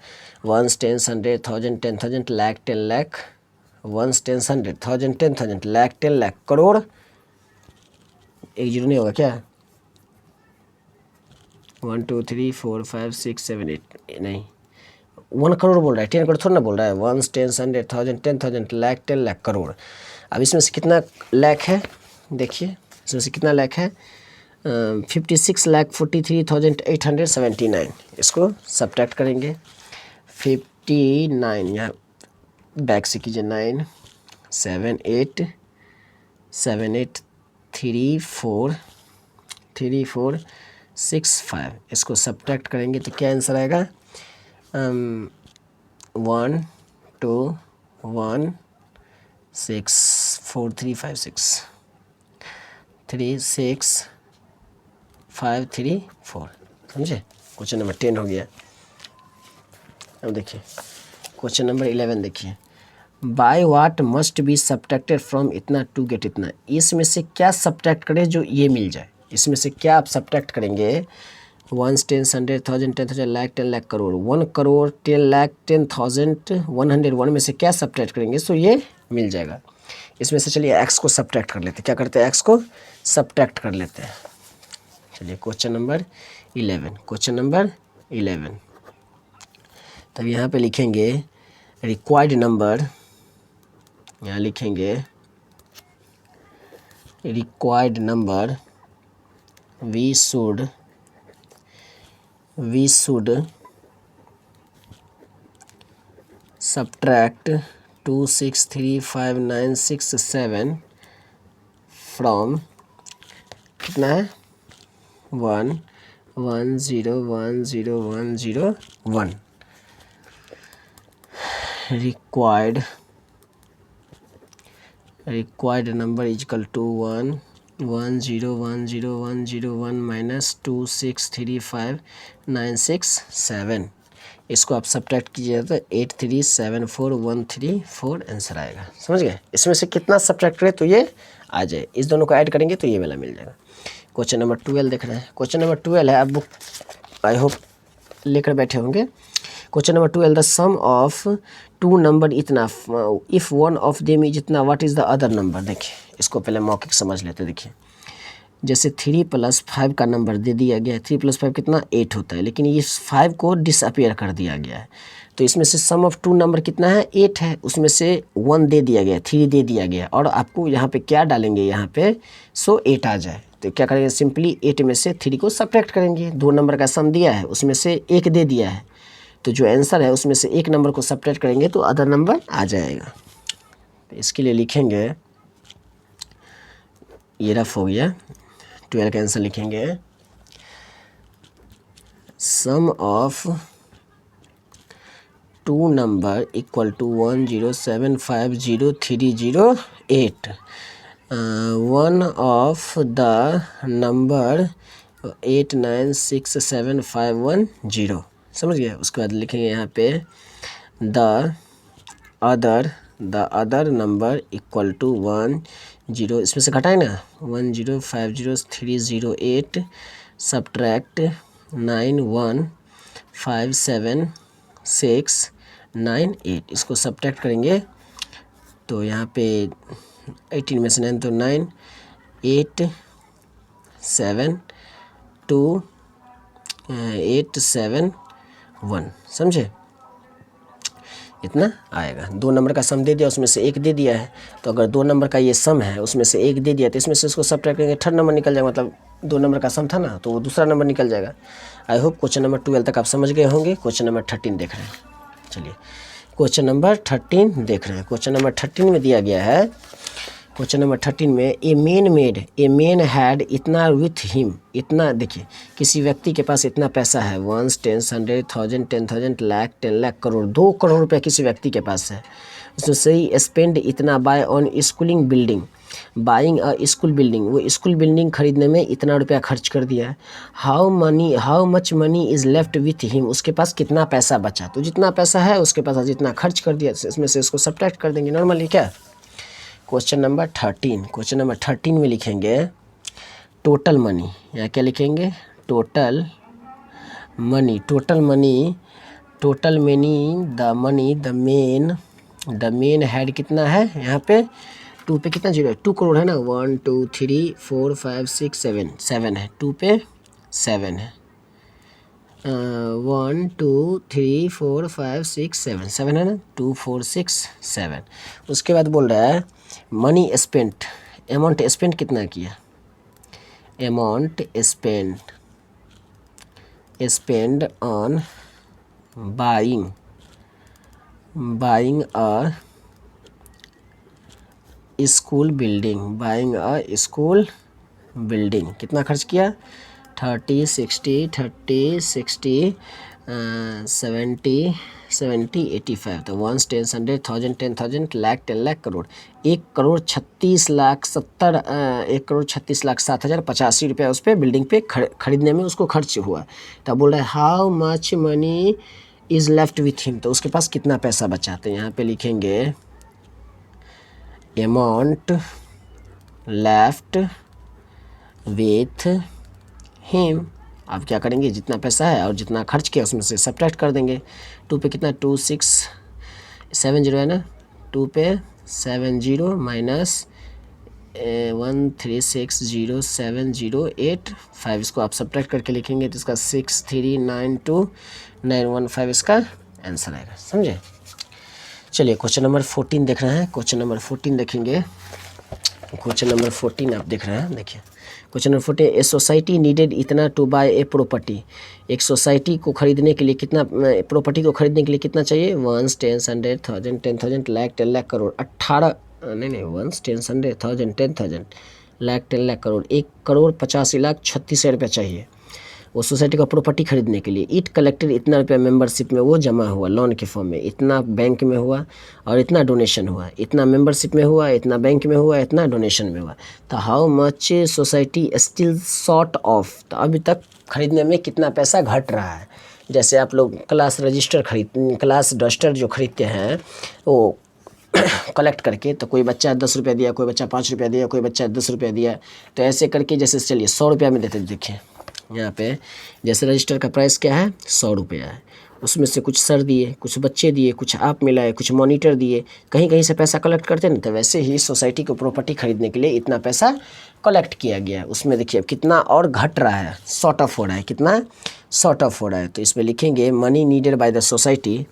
1 10 100 1000 10,000 लाख 10 लाख, 1 10 100 1000 10,000 लाख 10 लाख करोड़। एक जीरो नहीं होगा क्या, 1 2 3 4 5 6 7 8, नहीं 1 करोड़ बोल रहा है, 10 करोड़ थोड़ा ना बोल रहा है। 1 10 100 1000 10,000 लाख 10 लाख करोड़। अब इसमें से कितना लाख है, देखिए इसमें से कितना लाख है, 56,43,879। इसको सब्ट्रैक्ट करेंगे, 59, यहाँ बैक से कीजिए, 9 7 8 7 8 3 4 3 4 6 5। इसको सब्ट्रैक्ट करेंगे तो क्या आंसर आएगा, 1 2 1 6 4 3 5 6 3 6 5 3 4। समझे। क्वेश्चन नंबर 10 हो गया। अब देखिए क्वेश्चन नंबर 11 देखिए, bye watt must be subtracted from इतना टू गेट इतना। इसमें से क्या सब्ट्रैक्ट करें जो ये मिल जाए, इसमें से क्या आप सब्ट्रैक्ट करेंगे, 1 10 100 1000 10,000 लाख 10 लाख करोड़, 1 करोड़ 10 लाख 10,000 101 में से क्या सब्ट्रैक्ट करेंगे सो ये मिल जाएगा। इसमें से चलिए एक्स को सब्ट्रैक्ट कर लेते हैं। क्या करते हैं, एक्स को सब्ट्रैक्ट कर लेते हैं। चलिए क्वेश्चन नंबर 11, क्वेश्चन नंबर 11, तब यहाँ पे लिखेंगे रिक्वायर्ड नंबर, यहाँ लिखेंगे required number, we should subtract 2635967 from कितना है, 1 1 0 1 0 1 0 1। Required number is equal to 1 1 0 1 0 1 0 1 minus 2635967। इसको आप सब्ट्रैक्ट कीजिए तो 8374134 आंसर आएगा। समझ गए? इसमें से कितना सब्ट्रैक्ट करें तो ये आ जाए, इस दोनों को ऐड करेंगे तो ये वाला मिल जाएगा। क्वेश्चन नंबर 12 देख रहे हैं। क्वेश्चन नंबर 12 है, आप बुक आई होप लेकर बैठे होंगे। Question number 12, the sum of two number इतना, if one of them is इतना, what is the other number. देखिए इसको पहले मौखिक समझ लेते। देखिए जैसे 3 + 5 का नंबर दे दिया गया है, 3 + 5 कितना 8 होता है, लेकिन ये 5 को डिसअपियर कर दिया गया है। तो इसमें से सम ऑफ टू नंबर कितना है 8 है, उसमें से 1 दे दिया गया, 3 दे दिया गया, और आपको यहाँ पे क्या डालेंगे, यहाँ पे सो 8 आ जाए तो क्या करेंगे, सिंपली 8 में से 3 को सब्ट्रैक्ट करेंगे। 2 नंबर का सम दिया है, उसमें से 1 दे दिया है, तो जो आंसर है उसमें से 1 नंबर को सब्ट्रैक्ट करेंगे तो अदर नंबर आ जाएगा। तो इसके लिए लिखेंगे, ये रफ हो गया, 12 का आंसर लिखेंगे sum of two number equal to 1075038, one of the number 89675110। समझ गए? उसके बाद लिखेंगे यहाँ पे the other number equal to 10, इसमें से घटाए ना, 1050308 सब्ट्रैक्ट 915768, इसको सब्ट्रैक्ट करेंगे तो यहाँ पे 18 में से 9 तो 9, 8 7 2 8 7 1। समझे? इतना आएगा। 2 नंबर का सम दे दिया, उसमें से 1 दे दिया है, तो अगर 2 नंबर का ये सम है, उसमें से 1 दे दिया तो इसमें से इसको सब्ट्रैक्ट करेंगे, थर्ड नंबर निकल जाएगा, मतलब 2 नंबर का सम था ना, तो वो दूसरा नंबर निकल जाएगा। आई होप क्वेश्चन नंबर 12 तक आप समझ गए होंगे। क्वेश्चन नंबर 13 देख रहे हैं। चलिए क्वेश्चन नंबर 13 देख रहे हैं। क्वेश्चन नंबर 13 में दिया गया है, क्वेश्चन नंबर 13 में ए मैन हैड इतना विथ हिम, इतना, देखिए किसी व्यक्ति के पास इतना पैसा है, 1 10 100 1000 10,000 लाख 10 लाख करोड़, 2 करोड़ रुपया किसी व्यक्ति के पास है। उसमें से ही स्पेंड इतना by on schooling building, buying a school building, वो स्कूल बिल्डिंग खरीदने में इतना रुपया खर्च कर दिया है। How much money is left with him, उसके पास कितना पैसा बचा, तो जितना पैसा है उसके पास जितना खर्च कर दिया, इसमें से इसको सब्ट्रैक्ट कर देंगे नॉर्मली। क्या क्वेश्चन नंबर 13 में लिखेंगे टोटल मनी, यहाँ क्या लिखेंगे, total money the main had कितना है, यहाँ पे 2 पे कितना जीरो है, 2 करोड़ है ना, 1 2 3 4 5 6 7 7 है, 2 पे 7 है, 1 2 3 4 5 6 7 7 है ना, 2 4 6 7। उसके बाद बोल रहा है मनी स्पेंट, अमाउंट स्पेंड कितना किया, amount spend on buying a school building, कितना खर्च किया, 30 60 70 85, तो 1 10 100 1000 10,000 लाख 10 लाख करोड़, 1,36,07,085 रुपया उस पर बिल्डिंग पे खरीदने में उसको खर्च हुआ। तो बोल रहा है how much money is left with him, तो उसके पास कितना पैसा बचा, तो यहाँ पे लिखेंगे अमाउंट लेफ्ट विथ हिम। आप क्या करेंगे, जितना पैसा है और जितना खर्च किया उसमें से सब्ट्रैक्ट कर देंगे। 2 पे कितना 2 6 7 0 है ना, 2 पे 7 0 माइनस 1 3 6 0 7 0 8 5, इसको आप सब्ट्रैक्ट करके लिखेंगे तो इसका 6 3 9 2 9 1 5 इसका आंसर आएगा। समझे? चलिए क्वेश्चन नंबर 14 देख रहे हैं। क्वेश्चन नंबर 14 देखेंगे। क्वेश्चन नंबर 14 आप देख रहे हैं। देखिए question number 14, a society needed इतना टू बाय ए प्रॉपर्टी, एक सोसाइटी को खरीदने के लिए कितना, प्रॉपर्टी को खरीदने के लिए कितना चाहिए, 1 10 100 1000 10,000 लाख 10 लाख करोड़, 18 नहीं 1 10 100 1000 10,000 लाख 10 लाख करोड़, 1,85,36,000 रुपया चाहिए। वो सोसाइटी का प्रॉपर्टी खरीदने के लिए। इट कलेक्टेड इतना रुपया मेंबरशिप में वो जमा हुआ लोन के फॉर्म में, इतना बैंक में हुआ और इतना डोनेशन हुआ, इतना मेंबरशिप में हुआ, इतना बैंक में हुआ, इतना डोनेशन में हुआ। तो how much society still short of, तो अभी तक खरीदने में कितना पैसा घट रहा है। जैसे आप लोग क्लास डस्टर जो खरीदते हैं वो कलेक्ट करके, तो कोई बच्चा 10 रुपया दिया, कोई बच्चा 5 रुपया दिया, कोई बच्चा 10 रुपया दिया, तो ऐसे करके जैसे चलिए 100 रुपया में देते। देखिए यहाँ पे जैसे रजिस्टर का प्राइस क्या है 100 रुपया है, उसमें से कुछ सर दिए, कुछ बच्चे दिए, कुछ आप मिलाए, कुछ मॉनिटर दिए, कहीं कहीं से पैसा कलेक्ट करते ना। तो वैसे ही सोसाइटी को प्रॉपर्टी खरीदने के लिए इतना पैसा कलेक्ट किया गया है। उसमें देखिए अब कितना और घट रहा है, शॉर्ट ऑफ हो रहा है, कितना शॉर्ट ऑफ हो रहा है। तो इसमें लिखेंगे money needed by the society,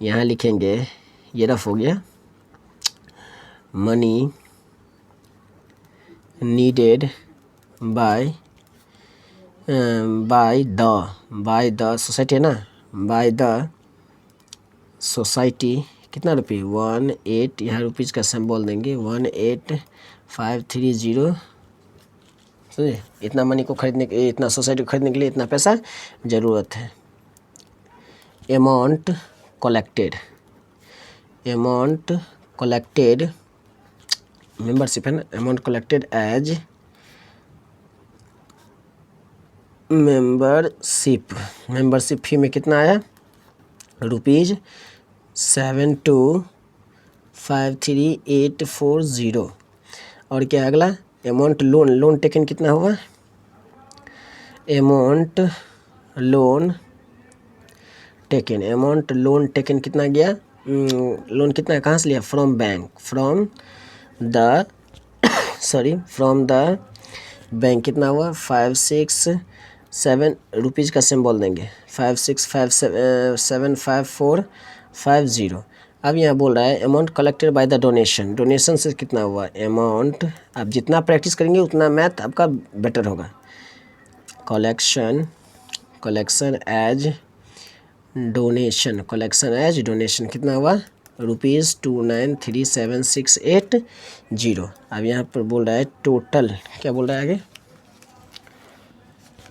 यहाँ लिखेंगे ये रफ हो गया, money needed by the society है ना, बाय द सोसाइटी कितना रुपये 18, यहाँ रुपीज़ का सिंबल देंगे 18530, समझे। इतना मनी को खरीदने के, इतना सोसाइटी को खरीदने के लिए इतना पैसा ज़रूरत है। अमाउंट कलेक्टेड मेंबरशिप है ना, amount collected as membership fee में कितना आया ₹7253,840। और क्या अगला अमाउंट लोन टेकन कितना हुआ, अमाउंट लोन टेकन कितना गया, लोन कितना कहाँ से लिया, फ्रॉम द बैंक कितना हुआ 567 रुपीज़ का सिंबल देंगे 5657450। अब यहाँ बोल रहा है amount collected by the donation से कितना हुआ अमाउंट। आप जितना प्रैक्टिस करेंगे उतना मैथ आपका बेटर होगा। कलेक्शन एज डोनेशन कितना हुआ ₹2937,680। अब यहाँ पर बोल रहा है टोटल, क्या बोल रहा है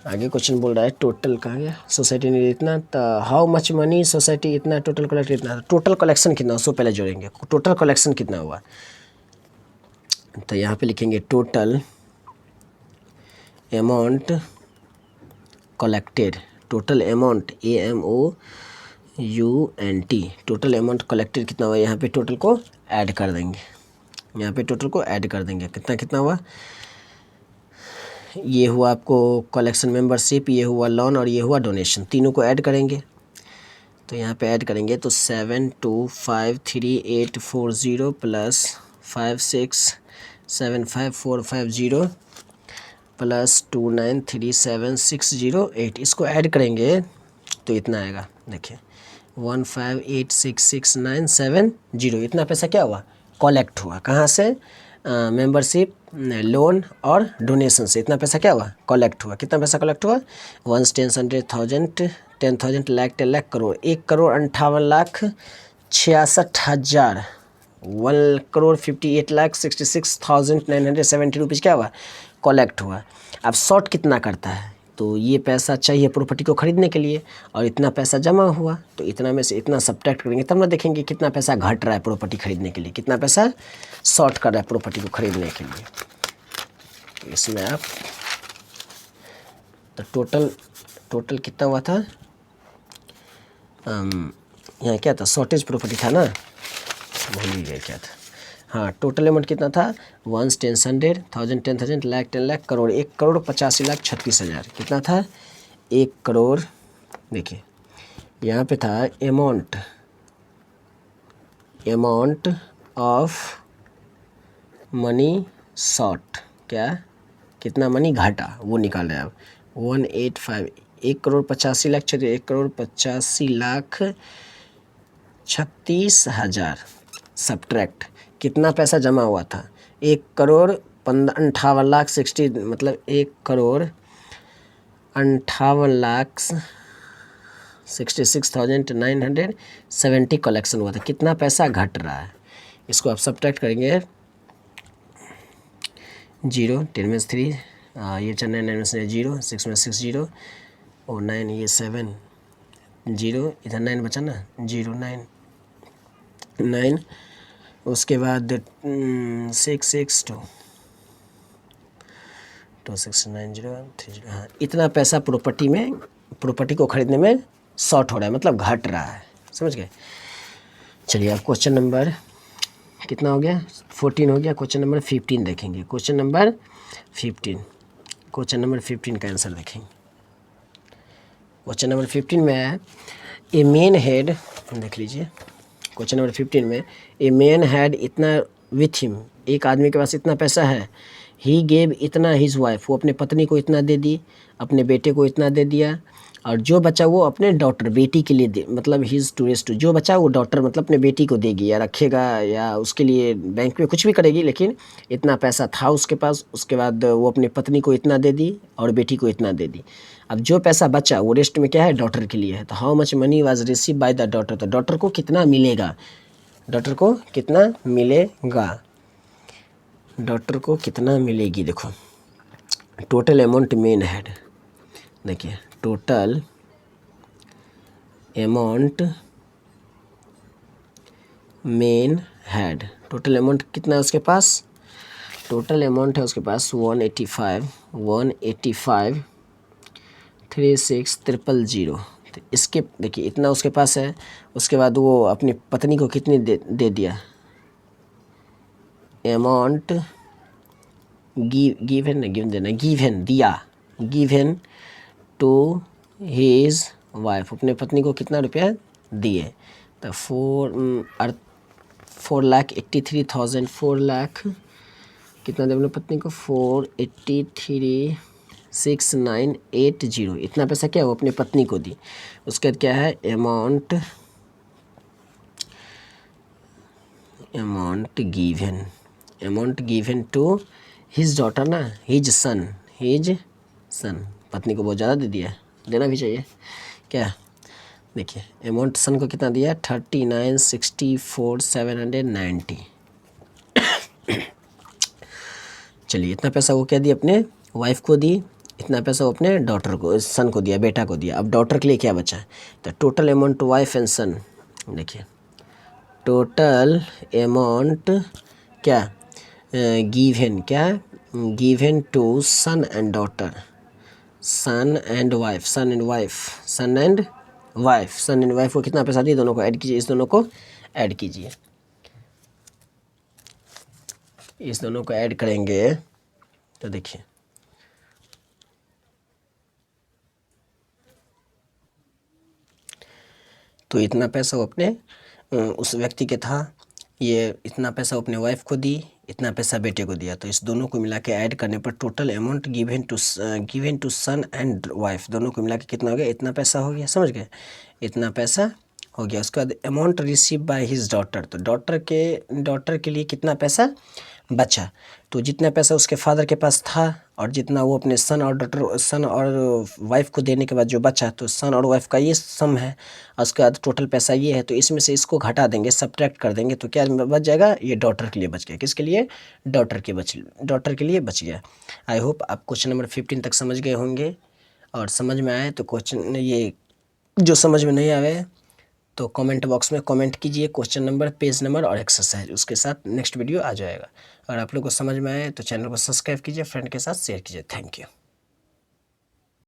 आगे क्वेश्चन बोल रहा है टोटल कहाँ गया, सोसाइटी ने इतना, तो हाउ मच मनी सोसाइटी इतना टोटल कलेक्ट इतना, टोटल कलेक्शन कितना उसको पहले जोड़ेंगे, टोटल कलेक्शन कितना हुआ। तो यहाँ पे लिखेंगे total amount collected, total amount AMOUNT, total amount collected कितना हुआ, यहाँ पे टोटल को ऐड कर देंगे, कितना हुआ, ये हुआ आपको कलेक्शन मेंबरशिप, ये हुआ लोन और ये हुआ डोनेशन, तीनों को ऐड करेंगे। तो यहाँ पे ऐड करेंगे तो 7253,840 प्लस 5675450 प्लस 2937,608, इसको ऐड करेंगे तो इतना आएगा, देखिए 15866,970। इतना पैसा क्या हुआ कलेक्ट हुआ, कहाँ से, मेंबरशिप, लोन और डोनेशन से इतना पैसा क्या हुआ कलेक्ट हुआ। कितना पैसा कलेक्ट हुआ 1 10 100 1000 10,000 लाख 10 लाख करोड़, 1,58,66,000 1,58,66,970 रुपीज़ क्या हुआ कलेक्ट हुआ। अब शॉर्ट कितना करता है, तो ये पैसा चाहिए प्रॉपर्टी को ख़रीदने के लिए और इतना पैसा जमा हुआ, तो इतना में से इतना सब्ट्रैक्ट करेंगे तब ना देखेंगे कितना पैसा घट रहा है प्रॉपर्टी खरीदने के लिए, कितना पैसा शॉर्ट कर रहा है प्रॉपर्टी को ख़रीदने के लिए। तो इसमें आप तो टोटल कितना हुआ था, यहाँ क्या था शॉर्टेज प्रॉपर्टी था ना, भूल ही गए क्या था। हाँ टोटल अमाउंट कितना था 1 10 100 1000 10,000 लाख 10 लाख करोड़, 1,85,36,000 कितना था 1 करोड़। देखिए यहाँ पे था अमाउंट ऑफ मनी शॉर्ट, क्या कितना मनी घाटा वो निकाल रहे हैं आप 185 1,85,36,36,36,36,000 सब्ट्रैक्ट कितना पैसा जमा हुआ था 1,58,60 मतलब 1,58,66,970 कलेक्शन हुआ था। कितना पैसा घट रहा है इसको आप सब्ट्रैक्ट करेंगे 0 10 में 3 ये 9 में 0 6 में 6 0 और 9 ये 7 0 इधर 9 बचा ना 0 9 9 उसके बाद 6 6 2 2 6 9 0 3 0। हाँ इतना पैसा प्रॉपर्टी को खरीदने में शॉर्ट हो रहा है, मतलब घट रहा है, समझ गए। चलिए अब क्वेश्चन नंबर कितना हो गया 14 हो गया। क्वेश्चन नंबर 15 देखेंगे। क्वेश्चन नंबर 15 का आंसर देखेंगे। क्वेश्चन नंबर 15 में है ए मैन हैड, देख लीजिए क्वेश्चन नंबर 15 में ए मैन हैड इतना विथ हिम, एक आदमी के पास इतना पैसा है। ही गेव इतना हिज वाइफ, वो अपने पत्नी को इतना दे दी, अपने बेटे को इतना दे दिया, और जो बचा वो अपने डॉटर बेटी के लिए दे, मतलब हिज टू रेस टू, जो बचा वो डॉटर मतलब अपने बेटी को देगी या रखेगा या उसके लिए बैंक में कुछ भी करेगी, लेकिन इतना पैसा था उसके पास। उसके बाद वो अपने पत्नी को इतना दे दी और बेटी को इतना दे दी। अब जो पैसा बचा वो रेस्ट में क्या है, डॉटर के लिए है। तो how much money was receive by the daughter, तो डॉटर को कितना मिलेगा, डॉटर को कितना मिलेगा, डॉटर को कितना मिलेगी। देखो टोटल अमाउंट मेन हैड, देखिए total amount main had, total amount कितना है उसके पास, टोटल अमाउंट है उसके पास 185 36 000। तो इसके देखिए इतना उसके पास है। उसके बाद वो अपनी पत्नी को कितनी दे दिया, amount given to his wife, अपने पत्नी को कितना रुपया दिए, तो 4,83,000, 4 लाख कितना दे अपने पत्नी को 483,6,980, इतना पैसा क्या वो अपने पत्नी को दी। उसके बाद क्या है amount given to his daughter ना, हिज सन, पत्नी को बहुत ज़्यादा दे दिया, देना भी चाहिए क्या। देखिए अमाउंट सन को कितना दिया 39,64,790। चलिए इतना पैसा वो क्या दिया अपने वाइफ को दी, इतना पैसा वो अपने डॉटर को सन को दिया, बेटा को दिया। अब डॉटर के लिए क्या बचा, तो total amount to wife and son, देखिए टोटल अमाउंट क्या given to son and daughter, son and wife को कितना पैसा दिए, दोनों को ऐड कीजिए, इस दोनों को ऐड कीजिए, इस दोनों को ऐड करेंगे तो देखिए तो इतना पैसा वो अपने उस व्यक्ति के था, ये इतना पैसा वो अपने वाइफ को दी, इतना पैसा बेटे को दिया। तो इस दोनों को मिला के ऐड करने पर total amount given to son and wife, दोनों को मिला के कितना हो गया, इतना पैसा हो गया, समझ गए, इतना पैसा हो गया। उसके बाद amount receive by his daughter, तो डॉटर के लिए कितना पैसा बचा, तो जितना पैसा उसके फादर के पास था और जितना वो अपने सन और वाइफ को देने के बाद जो बचा, तो सन और वाइफ का ये सम है, और उसके बाद टोटल पैसा ये है। तो इसमें से इसको घटा देंगे, सब्ट्रैक्ट कर देंगे, तो क्या बच जाएगा, ये डॉटर के लिए बच गया। किसके लिए, डॉटर के लिए बच गया। आई होप आप क्वेश्चन नंबर 15 तक समझ गए होंगे, और समझ में आए तो क्वेश्चन, ये जो समझ में नहीं आए तो कमेंट बॉक्स में कमेंट कीजिए, क्वेश्चन नंबर, पेज नंबर और एक्सरसाइज, उसके साथ नेक्स्ट वीडियो आ जाएगा। अगर आप लोग को समझ में आए तो चैनल को सब्सक्राइब कीजिए, फ्रेंड के साथ शेयर कीजिए। Thank you.